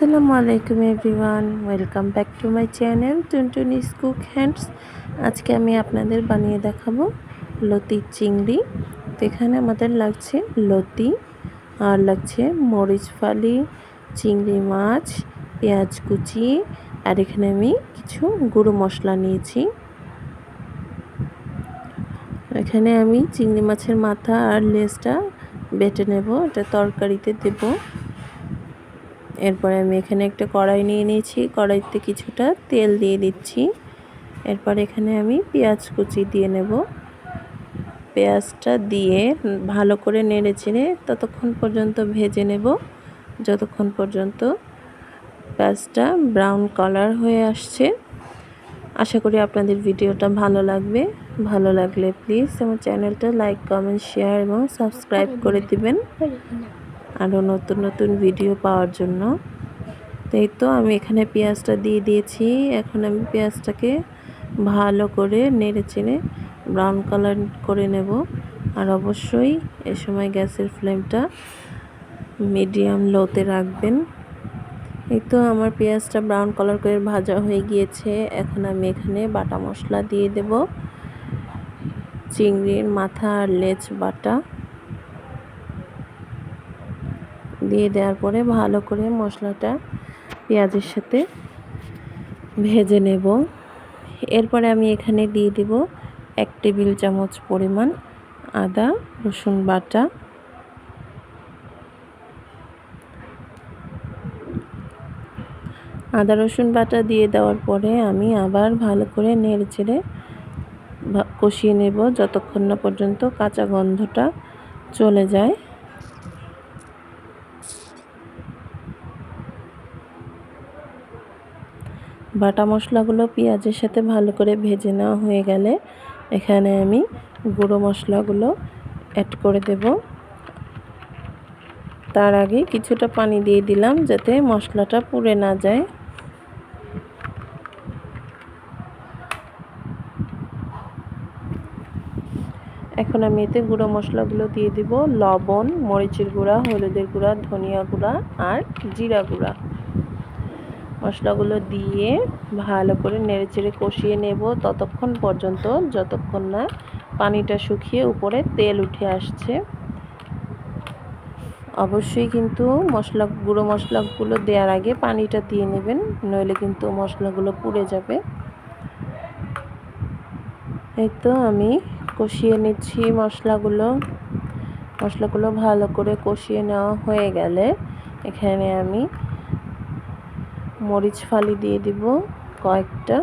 আসসালামু আলাইকুম everyone, welcome back to my channel Tuntuni's cook hands. আজকে আমি আপনাদের বানিয়ে দেখাবো লতি চিংড়ি। তো এখানে আমাদের লাগছে লতি, আর লাগছে মরিচ ফালি, চিংড়ি মাছ, পেঁয়াজ কুচি, আর এখানে আমি কিছু গুঁড়ো মশলা নিয়েছি। এখানে আমি চিংড়ি মাছের মাথা আর লেজটা বেটে নেব, এটা তরকারিতে দেব। এরপরে আমি এখানে একটা কড়াই নিয়ে নিয়েছি, কড়াইতে কিছুটা তেল দিয়ে দিচ্ছি। এরপর এখানে আমি পেঁয়াজ কুচি দিয়ে নেব। পেঁয়াজটা দিয়ে ভালো করে নেড়ে চেড়ে ততক্ষণ পর্যন্ত ভেজে নেব যতক্ষণ পর্যন্ত পেঁয়াজটা ব্রাউন কালার হয়ে আসছে। আশা করি আপনাদের ভিডিওটা ভালো লাগবে। ভালো লাগলে প্লিজ আমার চ্যানেলটা লাইক, কমেন্ট, শেয়ার এবং সাবস্ক্রাইব করে দিবেন আরও নতুন নতুন ভিডিও পাওয়ার জন্য। এই তো আমি এখানে পেঁয়াজটা দিয়ে দিয়েছি। এখন আমি পেঁয়াজটাকে ভালো করে নেড়ে চেড়ে ব্রাউন কালার করে নেব। আর অবশ্যই এ সময় গ্যাসের ফ্লেমটা মিডিয়াম লোতে রাখবেন। এই তো আমার পেঁয়াজটা ব্রাউন কালার করে ভাজা হয়ে গিয়েছে। এখন আমি এখানে বাটা মশলা দিয়ে দেব। চিংড়ির মাথা আর লেজ বাটা দিয়ে দেওয়ার পরে ভালো করে মশলাটা পেঁয়াজের সাথে ভেজে নেব। এরপরে আমি এখানে দিয়ে দেব 1 টেবিল চামচ পরিমাণ আদা রসুন বাটা। আদা রসুন বাটা দিয়ে দেওয়ার পরে আমি আবার ভালো করে নেড়েচেড়ে কষিয়ে নেব যতক্ষণ না পর্যন্ত কাঁচা গন্ধটা চলে যায়। বাটা মশলাগুলো পেঁয়াজের সাথে ভালো করে ভেজে নেওয়া হয়ে গেলে এখানে আমি গুঁড়ো মশলাগুলো অ্যাড করে দেব। তার আগে কিছুটা পানি দিয়ে দিলাম যাতে মশলাটা পুড়ে না যায়। এখন আমি এতে গুঁড়ো মশলাগুলো দিয়ে দিব, লবণ, মরিচের গুঁড়া, হলুদের গুঁড়া, ধনিয়া গুঁড়া আর জিরা গুঁড়া। মশলাগুলো দিয়ে ভালো করে নেড়েচেড়ে কষিয়ে নেব ততক্ষণ পর্যন্ত যতক্ষণ না পানিটা শুকিয়ে উপরে তেল উঠে আসছে। অবশ্যই কিন্তু গুঁড়ো মশলাগুলো দেওয়ার আগে পানিটা দিয়ে নেবেন, নইলে কিন্তু মশলাগুলো পুড়ে যাবে। এই তো আমি কষিয়ে নিচ্ছি মশলাগুলো ভালো করে কষিয়ে নেওয়া হয়ে গেলে এখানে আমি মরিচ ফালি দিয়ে দিব কয়েকটা।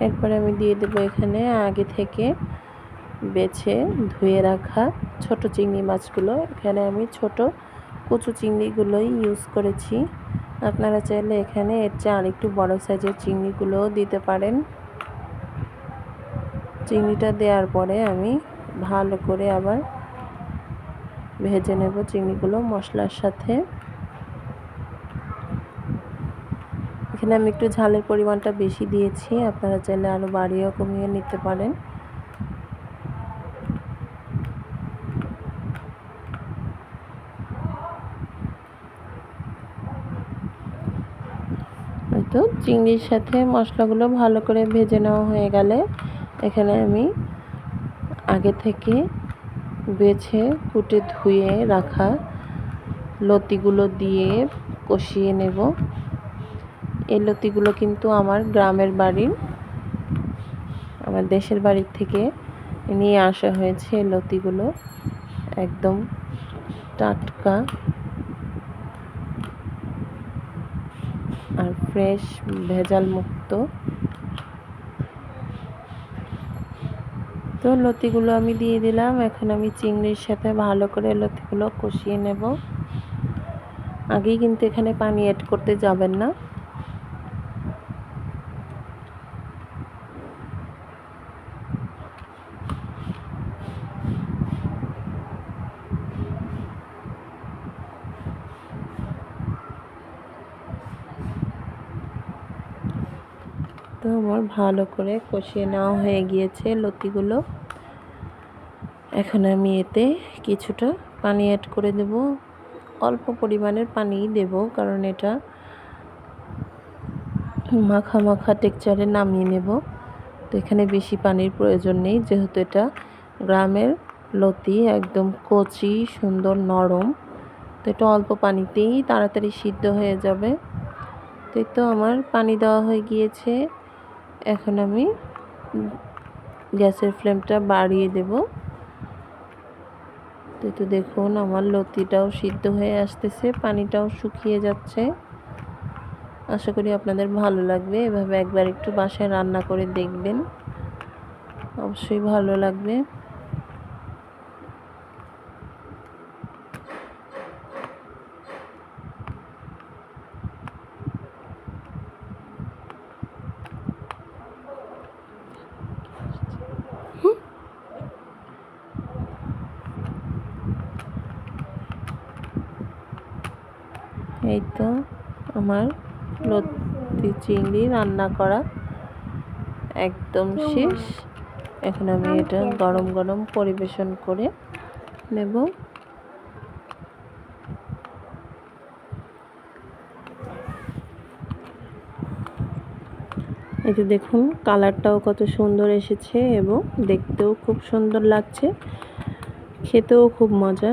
এরপরে আমি দিয়ে দেব এখানে আগে থেকে বেছে ধুয়ে রাখা ছোট চিংড়ি মাছগুলো। এখানে আমি ছোট কচু চিংড়িগুলোই ইউজ করেছি। আপনারা চাইলে এখানে এর চেয়ে আরেকটু বড় সাইজের চিংড়িগুলোও দিতে পারেন। চিংড়িটা দেওয়ার পরে আমি ভালো করে আবার ভেজে নেব চিংড়িগুলো মশলার সাথে। এখানে আমি একটু ঝালের পরিমাণটা বেশি দিয়েছি, আপনারা চাইলে আরও বাড়িয়েও কমিয়ে নিতে পারেন। তো চিংড়ির সাথে মশলাগুলো ভালো করে ভেজে নেওয়া হয়ে গেলে এখানে আমি আগে থেকে বেছে কুটে ধুয়ে রাখা লতিগুলো দিয়ে কষিয়ে নেব। এই লতিগুলো কিন্তু আমার গ্রামের বাড়ির, আমার দেশের বাড়ির থেকে নিয়ে আসা হয়েছে। এই লতিগুলো একদম টাটকা আর ফ্রেশ, ভেজাল মুক্ত। তো লতিগুলো আমি দিয়ে দিলাম। এখন আমি চিংড়ির সাথে ভালো করে লতিগুলো কষিয়ে নেব। আগেই কিন্তু এখানে পানি অ্যাড করতে যাবেন না। তো আমার ভালো করে কষিয়ে নেওয়া হয়ে গিয়েছে লতিগুলো। এখন আমি এতে কিছুটা পানি অ্যাড করে দেব। অল্প পরিমাণের পানিই দেব, কারণ এটা মাখা মাখা টেক্সচারে নামিয়ে নেব। তো এখানে বেশি পানির প্রয়োজন নেই, যেহেতু এটা গ্রামের লতি, একদম কচি সুন্দর নরম। তো এটা অল্প পানিতেই তাড়াতাড়ি সিদ্ধ হয়ে যাবে। তো আমার পানি দেওয়া হয়ে গিয়েছে। এখন আমি গ্যাসের ফ্লেমটা বাড়িয়ে দেব। তো দেখুন আমার লতিটাও সিদ্ধ হয়ে আসতেছে, পানিটাও শুকিয়ে যাচ্ছে। আশা করি আপনাদের ভালো লাগবে। এভাবে একবার একটু বাসায় রান্না করে দেখবেন, অবশ্যই ভালো লাগবে। এই তো আমার লতি চিংড়ি রান্না করা একদম শেষ। এখন আমি এটা গরম গরম পরিবেশন করে নেব। এই যে দেখুন কালারটাও কত সুন্দর এসেছে এবং দেখতেও খুব সুন্দর লাগছে, খেতেও খুব মজা।